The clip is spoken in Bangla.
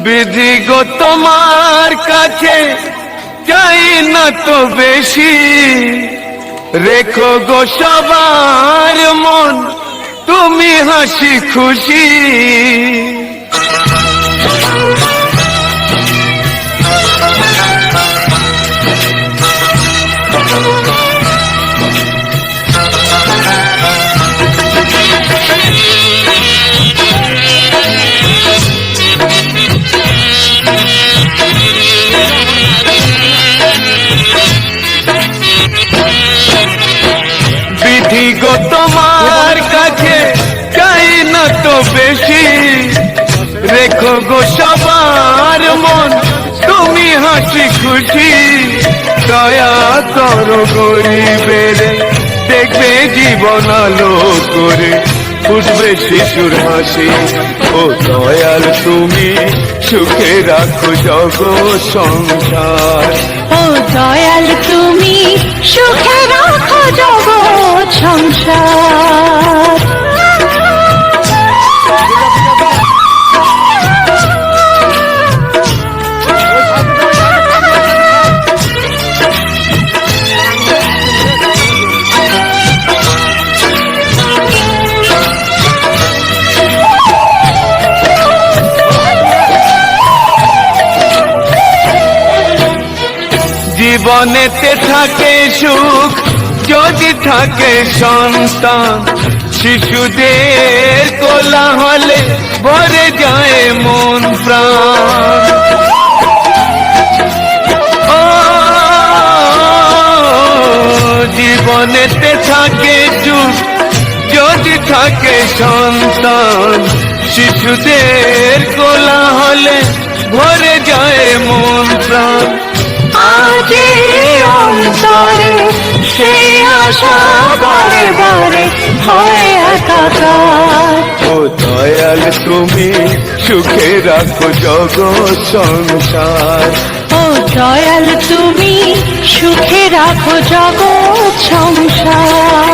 বিধি গো তোমার কাছে চাই না তো বেশি, রেখো গো সবার মন তুমি হাসি খুশি। বিধি গো তোমার কাছে চাই না তো বেশি, রেখো গো সবার মন তুমি হাসি খুশি। দয়া করো গরিবের দেখবে জীবন আলো করে ফুটবে শিশুর হাসি। ও দয়াল তুমি সুখে রাখো জগৎ সংসার। ও দয়াল তুমি সুখে রাখো জগৎ সংসার। জীবনেতে থাকে সুখ যদি থাকে সন্তান, শিশুদের কোলাহলে ভরে যায় মন প্রাণ। ও জীবনেতে থাকে সুখ যদি থাকে সন্তান, শিশুদের কোলাহলে ভরে যায় মন প্রাণ। আজ অন্তরে সেই আশা বারে বারে হয় একাকার। ও দয়াল তুমি সুখে রাখো জগৎ সংসার। ও দয়াল তুমি সুখে রাখো জগৎ সংসার।